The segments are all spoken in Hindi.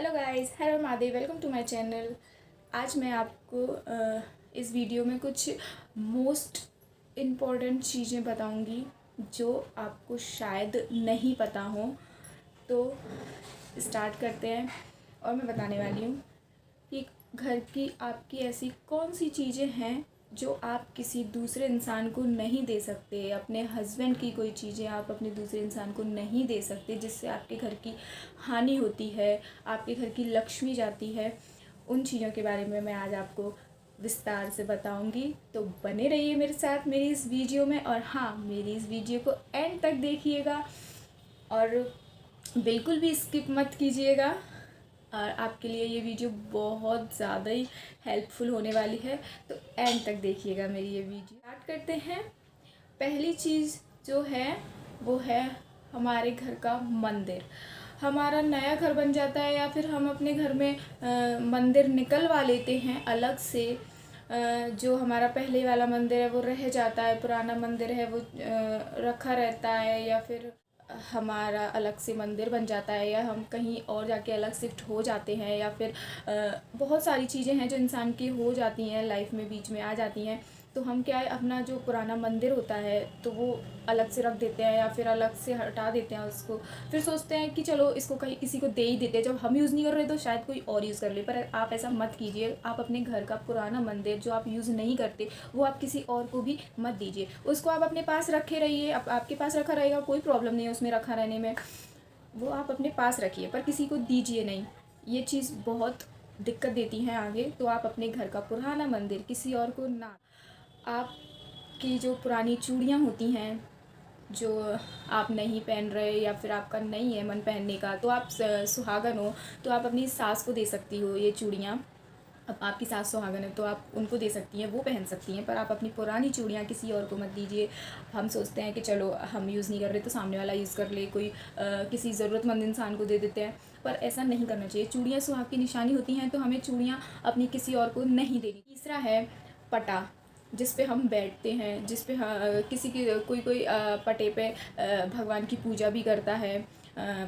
हेलो गाइस, हर हर Mahadev, welcome to my channel. आज मैं आपको इस वीडियो में कुछ मोस्ट इम्पॉर्टेंट चीज़ें बताऊंगी जो आपको शायद नहीं पता हो। तो स्टार्ट करते हैं। और मैं बताने वाली हूँ कि घर की आपकी ऐसी कौन सी चीज़ें हैं जो आप किसी दूसरे इंसान को नहीं दे सकते। अपने हस्बैंड की कोई चीज़ें आप अपने दूसरे इंसान को नहीं दे सकते, जिससे आपके घर की हानि होती है, आपके घर की लक्ष्मी जाती है। उन चीज़ों के बारे में मैं आज आपको विस्तार से बताऊंगी। तो बने रहिए मेरे साथ मेरी इस वीडियो में। और हाँ, मेरी इस वीडियो को एंड तक देखिएगा और बिल्कुल भी स्किप मत कीजिएगा। और आपके लिए ये वीडियो बहुत ज़्यादा ही हेल्पफुल होने वाली है, तो एंड तक देखिएगा मेरी ये वीडियो। स्टार्ट करते हैं। पहली चीज़ जो है वो है हमारे घर का मंदिर। हमारा नया घर बन जाता है या फिर हम अपने घर में मंदिर निकलवा लेते हैं अलग से। जो हमारा पहले वाला मंदिर है वो रह जाता है, पुराना मंदिर है वो रखा रहता है, या फिर हमारा अलग से मंदिर बन जाता है, या हम कहीं और जाके अलग शिफ्ट हो जाते हैं, या फिर बहुत सारी चीज़ें हैं जो इंसान की हो जाती हैं, लाइफ में बीच में आ जाती हैं। तो हम क्या है, अपना जो पुराना मंदिर होता है तो वो अलग से रख देते हैं या फिर अलग से हटा देते हैं उसको। फिर सोचते हैं कि चलो इसको कहीं किसी को दे ही देते हैं, जब हम यूज़ नहीं कर रहे तो शायद कोई और यूज़ कर ले। पर आप ऐसा मत कीजिए। आप अपने घर का पुराना मंदिर जो आप यूज़ नहीं करते वो आप किसी और को भी मत दीजिए। उसको आप अपने पास रखे रहिए। आपके पास रखा रहेगा, कोई प्रॉब्लम नहीं है उसमें रखा रहने में, वो आप अपने पास रखिए, पर किसी को दीजिए नहीं। ये चीज़ बहुत दिक्कत देती हैं आगे। तो आप अपने घर का पुराना मंदिर किसी और को ना। आपकी जो पुरानी चूड़ियाँ होती हैं जो आप नहीं पहन रहे या फिर आपका नहीं है मन पहनने का, तो आप सुहागन हो तो आप अपनी सास को दे सकती हो ये चूड़ियाँ। अब आपकी सास सुहागन है तो आप उनको दे सकती हैं, वो पहन सकती हैं, पर आप अपनी पुरानी चूड़ियाँ किसी और को मत दीजिए। हम सोचते हैं कि चलो हम यूज़ नहीं कर रहे तो सामने वाला यूज़ कर ले, कोई किसी ज़रूरतमंद इंसान को दे देते हैं, पर ऐसा नहीं करना चाहिए। चूड़ियाँ सुहाग की निशानी होती हैं, तो हमें चूड़ियाँ अपनी किसी और को नहीं देनी। तीसरा है पटा, जिस पे हम बैठते हैं, जिस पे किसी की कोई पटे पे भगवान की पूजा भी करता है।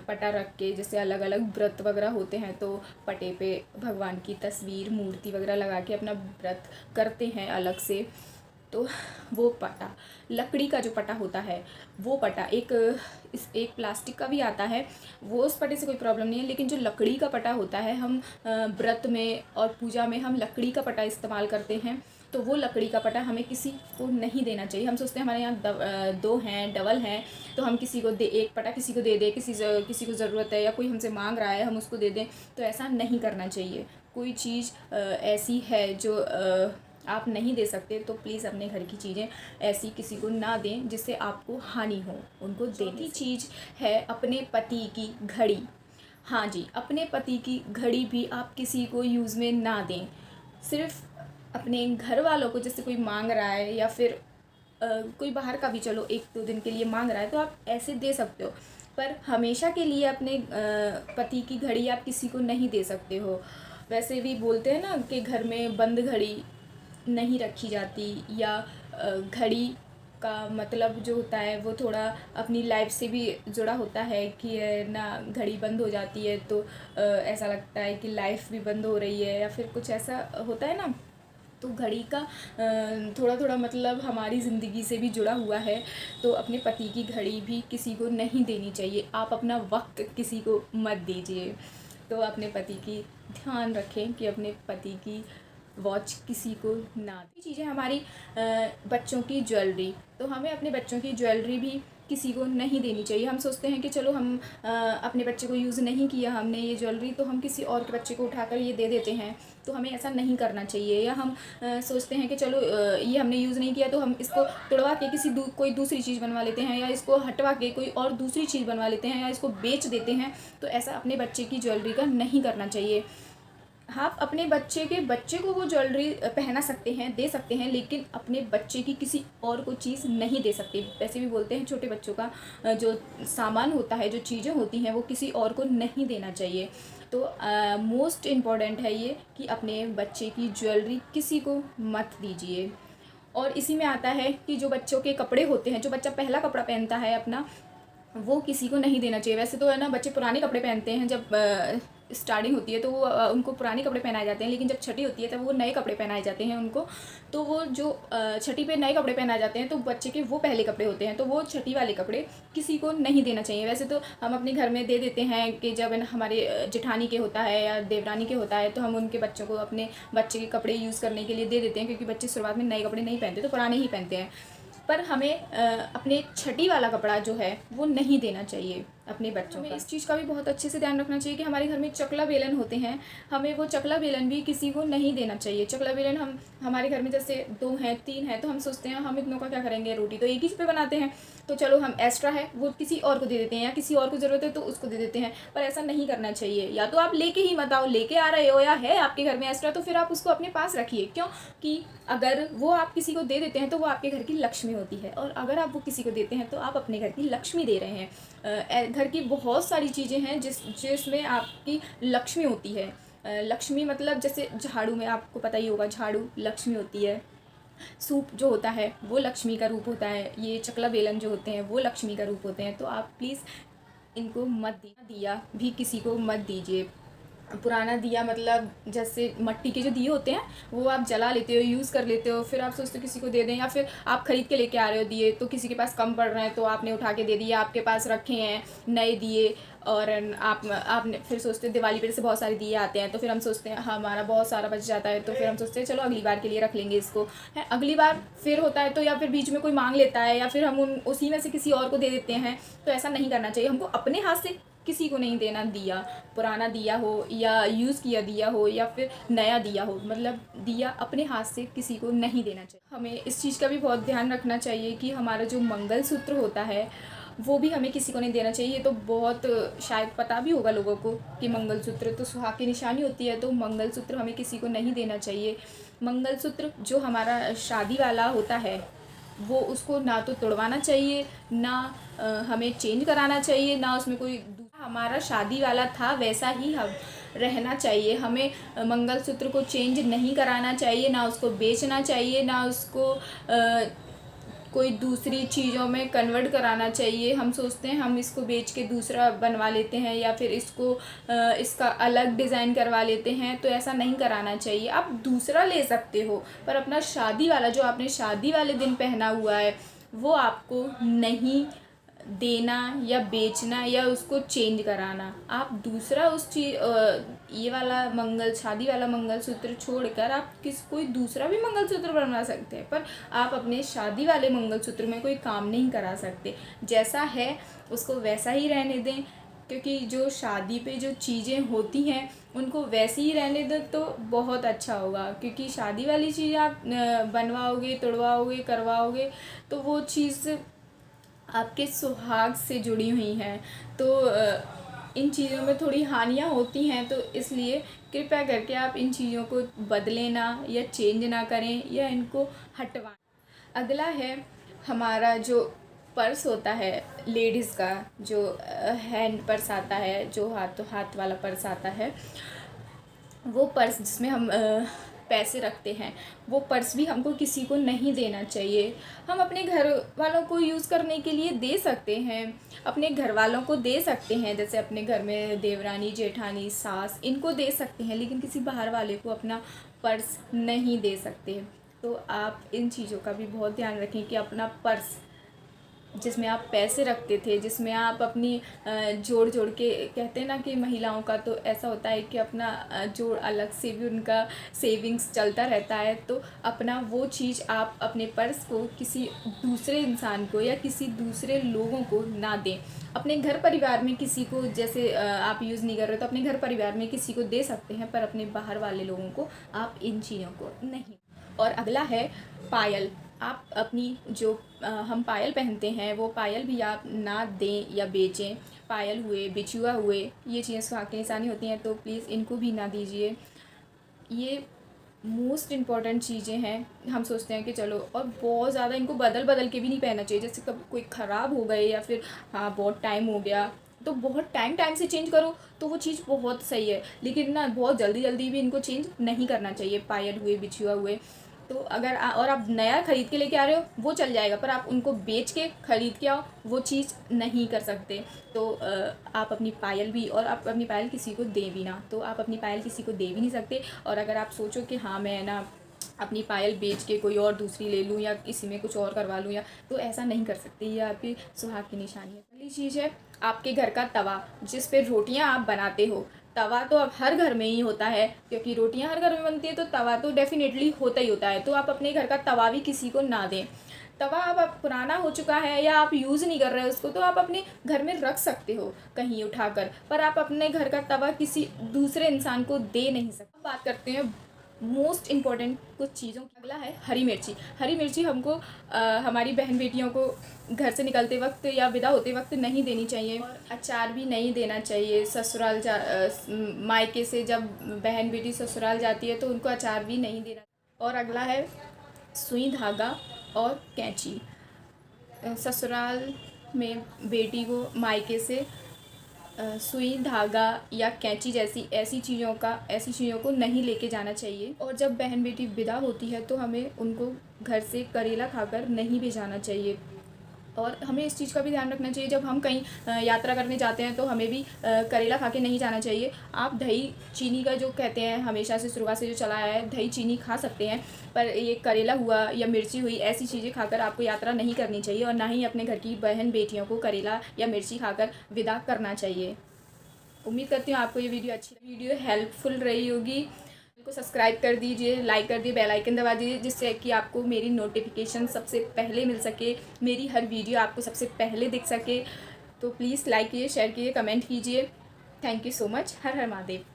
पटा रख के, जैसे अलग अलग व्रत वगैरह होते हैं तो पटे पे भगवान की तस्वीर मूर्ति वगैरह लगा के अपना व्रत करते हैं अलग से। तो वो पटा, लकड़ी का जो पटा होता है वो पटा, एक प्लास्टिक का भी आता है, वो उस पटे से कोई प्रॉब्लम नहीं है। लेकिन जो लकड़ी का पटा होता है, हम व्रत में और पूजा में हम लकड़ी का पटा इस्तेमाल करते हैं, तो वो लकड़ी का पटा हमें किसी को नहीं देना चाहिए। हम सोचते हैं हमारे यहाँ दो हैं, डबल हैं, तो हम किसी को दे, एक पटा किसी को दे दें, किसी को ज़रूरत है या कोई हमसे मांग रहा है हम उसको दे दें, तो ऐसा नहीं करना चाहिए। कोई चीज़ ऐसी है जो आप नहीं दे सकते तो प्लीज़ अपने घर की चीज़ें ऐसी किसी को ना दें जिससे आपको हानि हो उनको देने की। चीज़ है अपने पति की घड़ी। हाँ जी, अपने पति की घड़ी भी आप किसी को यूज़ में ना दें। सिर्फ अपने घर वालों को, जैसे कोई मांग रहा है या फिर कोई बाहर का भी चलो 1-2 दिन के लिए मांग रहा है तो आप ऐसे दे सकते हो, पर हमेशा के लिए अपने पति की घड़ी आप किसी को नहीं दे सकते हो। वैसे भी बोलते हैं ना कि घर में बंद घड़ी नहीं रखी जाती, या घड़ी का मतलब जो होता है वो थोड़ा अपनी लाइफ से भी जुड़ा होता है कि ना घड़ी बंद हो जाती है तो ऐसा लगता है कि लाइफ भी बंद हो रही है, या फिर कुछ ऐसा होता है ना। तो घड़ी का थोड़ा थोड़ा मतलब हमारी ज़िंदगी से भी जुड़ा हुआ है। तो अपने पति की घड़ी भी किसी को नहीं देनी चाहिए। आप अपना वक्त किसी को मत दीजिए। तो अपने पति की ध्यान रखें कि अपने पति की वॉच किसी को ना दी। चीज़ें हमारी बच्चों की ज्वेलरी, तो हमें अपने बच्चों की ज्वेलरी भी किसी को नहीं देनी चाहिए। हम सोचते हैं कि चलो हम अपने बच्चे को यूज़ नहीं किया हमने ये ज्वेलरी, तो हम किसी और के बच्चे को उठाकर ये दे देते हैं, तो हमें ऐसा नहीं करना चाहिए। या हम सोचते हैं कि चलो ये हमने यूज़ नहीं किया तो हम इसको तोड़वा के कोई दूसरी चीज़ बनवा लेते हैं, या इसको हटवा के कोई और दूसरी चीज़ बनवा लेते हैं, या इसको बेच देते हैं। तो ऐसा अपने बच्चे की ज्वेलरी का नहीं करना चाहिए। आप अपने बच्चे को वो ज्वेलरी पहना सकते हैं, दे सकते हैं, लेकिन अपने बच्चे की किसी और को चीज़ नहीं दे सकते। वैसे भी बोलते हैं छोटे बच्चों का जो सामान होता है, जो चीज़ें होती हैं, वो किसी और को नहीं देना चाहिए। तो मोस्ट इम्पॉर्टेंट है ये कि अपने बच्चे की ज्वेलरी किसी को मत दीजिए। और इसी में आता है कि जो बच्चों के कपड़े होते हैं, जो बच्चा पहला कपड़ा पहनता है अपना, वो किसी को नहीं देना चाहिए। वैसे तो है ना, बच्चे पुराने कपड़े पहनते हैं जब स्टार्टिंग होती है तो वो उनको पुराने कपड़े पहनाए जाते हैं, लेकिन जब छठी होती है तब वो नए कपड़े पहनाए जाते हैं उनको। तो वो जो छठी पे नए कपड़े पहनाए जाते हैं तो बच्चे के वो पहले कपड़े होते हैं, तो वो छठी वाले कपड़े किसी को नहीं देना चाहिए। वैसे तो हम अपने घर में दे देते हैं कि जब हमारे जेठानी के होता है या देवरानी के होता है तो हम उनके बच्चों को अपने बच्चे के कपड़े यूज़ करने के लिए दे देते हैं, क्योंकि बच्चे शुरुआत में नए कपड़े नहीं पहनते तो पुराने ही पहनते हैं। पर हमें अपने छठी वाला कपड़ा जो है वो नहीं देना चाहिए अपने बच्चों को। इस चीज़ का भी बहुत अच्छे से ध्यान रखना चाहिए कि हमारे घर में चकला बेलन होते हैं, हमें वो चकला बेलन भी किसी को नहीं देना चाहिए। चकला बेलन हमारे घर में जैसे 2 हैं 3 हैं तो हम सोचते हैं हम इतनों का क्या करेंगे, रोटी तो एक ही पे बनाते हैं, तो चलो हम एक्स्ट्रा है वो किसी और को दे देते हैं, या किसी और को ज़रूरत है तो उसको दे देते हैं। पर ऐसा नहीं करना चाहिए। या तो आप लेके ही मत आओ, लेके आ रहे हो या है आपके घर में एक्स्ट्रा तो फिर आप उसको अपने पास रखिए। क्यों कि अगर वो आप किसी को दे देते हैं तो वो आपके घर की लक्ष्मी होती है, और अगर आप वो किसी को देते हैं तो आप अपने घर की लक्ष्मी दे रहे हैं। घर की बहुत सारी चीज़ें हैं जिसमें आपकी लक्ष्मी होती है। लक्ष्मी मतलब जैसे झाड़ू में आपको पता ही होगा, झाड़ू लक्ष्मी होती है, सूप जो होता है वो लक्ष्मी का रूप होता है, ये चकला बेलन जो होते हैं वो लक्ष्मी का रूप होते हैं। तो आप प्लीज़ इनको मत दिया भी किसी को मत दीजिए। पुराना दिया मतलब जैसे मट्टी के जो दिए होते हैं वो आप जला लेते हो, यूज़ कर लेते हो, फिर आप सोचते हो किसी को दे दें, या फिर आप ख़रीद के लेके आ रहे हो दिए तो किसी के पास कम पड़ रहे हैं तो आपने उठा के दे दिया, आपके पास रखे हैं नए दिए, और आपने फिर सोचते हैं दिवाली पर से बहुत सारे दिए आते हैं तो फिर हम सोचते हैं हमारा बहुत सारा बच जाता है तो फिर हम सोचते हैं चलो अगली बार के लिए रख लेंगे इसको, है अगली बार फिर होता है तो, या फिर बीच में कोई मांग लेता है या फिर हम उसी में से किसी और को दे देते हैं। तो ऐसा नहीं करना चाहिए। हमको अपने हाथ से किसी को नहीं देना दिया, पुराना दिया हो या यूज़ किया दिया हो या फिर नया दिया हो, मतलब दिया अपने हाथ से किसी को नहीं देना चाहिए। हमें इस चीज़ का भी बहुत ध्यान रखना चाहिए कि हमारा जो मंगलसूत्र होता है वो भी हमें किसी को नहीं देना चाहिए। तो बहुत शायद पता भी होगा लोगों को कि मंगलसूत्र तो सुहाग की निशानी होती है, तो मंगलसूत्र हमें किसी को नहीं देना चाहिए। मंगलसूत्र जो हमारा शादी वाला होता है वो उसको ना तो तोड़वाना चाहिए, ना हमें चेंज कराना चाहिए, ना उसमें कोई हमारा शादी वाला था वैसा ही हम रहना चाहिए। हमें मंगलसूत्र को चेंज नहीं कराना चाहिए, ना उसको बेचना चाहिए, ना उसको कोई दूसरी चीज़ों में कन्वर्ट कराना चाहिए। हम सोचते हैं हम इसको बेच के दूसरा बनवा लेते हैं या फिर इसका अलग डिज़ाइन करवा लेते हैं, तो ऐसा नहीं कराना चाहिए। आप दूसरा ले सकते हो पर अपना शादी वाला जो आपने शादी वाले दिन पहना हुआ है वो आपको नहीं देना या बेचना या उसको चेंज कराना। आप दूसरा ये वाला शादी वाला मंगलसूत्र छोड़कर आप कोई दूसरा भी मंगलसूत्र बनवा सकते हैं, पर आप अपने शादी वाले मंगलसूत्र में कोई काम नहीं करा सकते। जैसा है उसको वैसा ही रहने दें, क्योंकि जो शादी पे जो चीज़ें होती हैं उनको वैसे ही रहने दो तो बहुत अच्छा होगा। क्योंकि शादी वाली चीज़ आप बनवाओगे, तोड़वाओगे, करवाओगे तो वो चीज़ आपके सुहाग से जुड़ी हुई हैं, तो इन चीज़ों में थोड़ी हानियाँ होती हैं। तो इसलिए कृपया करके आप इन चीज़ों को बदलें ना या चेंज ना करें या इनको हटवाएं। अगला है हमारा जो पर्स होता है लेडीज़ का, जो हैंड पर्स आता है, जो हाथ वाला पर्स आता है, वो पर्स जिसमें हम पैसे रखते हैं, वो पर्स भी हमको किसी को नहीं देना चाहिए। हम अपने घर वालों को यूज़ करने के लिए दे सकते हैं, अपने घर वालों को दे सकते हैं, जैसे अपने घर में देवरानी, जेठानी, सास, इनको दे सकते हैं, लेकिन किसी बाहर वाले को अपना पर्स नहीं दे सकते। तो आप इन चीज़ों का भी बहुत ध्यान रखें कि अपना पर्स जिसमें आप पैसे रखते थे, जिसमें आप अपनी जोड़ जोड़ के, कहते हैं ना कि महिलाओं का तो ऐसा होता है कि अपना जोड़ अलग से भी उनका सेविंग्स चलता रहता है, तो अपना वो चीज़ आप अपने पर्स को किसी दूसरे इंसान को या किसी दूसरे लोगों को ना दें। अपने घर परिवार में किसी को, जैसे आप यूज़ नहीं कर रहे तो अपने घर परिवार में किसी को दे सकते हैं, पर अपने बाहर वाले लोगों को आप इन चीज़ों को नहीं। और अगला है पायल। आप अपनी जो हम पायल पहनते हैं वो पायल भी आप ना दें या बेचें। पायल हुए, बिछुआ हुए, ये चीज़ें सुहाग की निशानी होती हैं, तो प्लीज़ इनको भी ना दीजिए। ये मोस्ट इम्पॉर्टेंट चीज़ें हैं। हम सोचते हैं कि चलो, और बहुत ज़्यादा इनको बदल के भी नहीं पहनना चाहिए। जैसे कब कोई ख़राब हो गए या फिर हाँ बहुत टाइम हो गया तो बहुत टाइम से चेंज करो तो वो चीज़ बहुत सही है, लेकिन ना बहुत जल्दी भी इनको चेंज नहीं करना चाहिए। पायल हुए, बिछुआ हुए, तो अगर और आप नया ख़रीद के लेके आ रहे हो वो चल जाएगा, पर आप उनको बेच के ख़रीद के आओ वो चीज़ नहीं कर सकते। तो आप अपनी पायल भी, और आप अपनी पायल किसी को दे भी ना, तो आप अपनी पायल किसी को दे भी नहीं सकते। और अगर आप सोचो कि हाँ मैं ना अपनी पायल बेच के कोई और दूसरी ले लूँ या किसी में कुछ और करवा लूँ, या तो ऐसा नहीं कर सकते। ये आपकी सुहाग की निशानी है। पहली चीज़ है आपके घर का तवा, जिस पे रोटियां आप बनाते हो। तवा तो अब हर घर में ही होता है, क्योंकि रोटियां हर घर में बनती है, तो तवा तो डेफिनेटली होता ही होता है। तो आप अपने घर का तवा भी किसी को ना दें। तवा अब पुराना हो चुका है या आप यूज़ नहीं कर रहे हो उसको, तो आप अपने घर में रख सकते हो कहीं उठाकर, पर आप अपने घर का तवा किसी दूसरे इंसान को दे नहीं सकते। बात करते हैं मोस्ट इम्पॉर्टेंट कुछ चीज़ों की। अगला है हरी मिर्ची। हरी मिर्ची हमको हमारी बहन बेटियों को घर से निकलते वक्त या विदा होते वक्त नहीं देनी चाहिए। और अचार भी नहीं देना चाहिए। ससुराल मायके से जब बहन बेटी ससुराल जाती है तो उनको अचार भी नहीं देना। और अगला है सुई धागा और कैंची। ससुराल में बेटी को मायके से सुई धागा या कैंची जैसी ऐसी चीज़ों को नहीं लेके जाना चाहिए। और जब बहन बेटी विदा होती है तो हमें उनको घर से करेला खाकर नहीं भेजाना चाहिए। और हमें इस चीज़ का भी ध्यान रखना चाहिए, जब हम कहीं यात्रा करने जाते हैं तो हमें भी करेला खा के नहीं जाना चाहिए। आप दही चीनी का जो कहते हैं हमेशा से शुरुआत से जो चला आया है, दही चीनी खा सकते हैं, पर ये करेला हुआ या मिर्ची हुई ऐसी चीज़ें खाकर आपको यात्रा नहीं करनी चाहिए। और ना ही अपने घर की बहन बेटियों को करेला या मिर्ची खाकर विदा करना चाहिए। उम्मीद करती हूँ आपको ये वीडियो हेल्पफुल रही होगी। को सब्सक्राइब कर दीजिए, लाइक कर दिए, बेल आइकन दबा दीजिए, जिससे कि आपको मेरी नोटिफिकेशन सबसे पहले मिल सके, मेरी हर वीडियो आपको सबसे पहले दिख सके। तो प्लीज़ लाइक कीजिए, शेयर कीजिए, कमेंट कीजिए। Thank you so much. हर हर महादेव।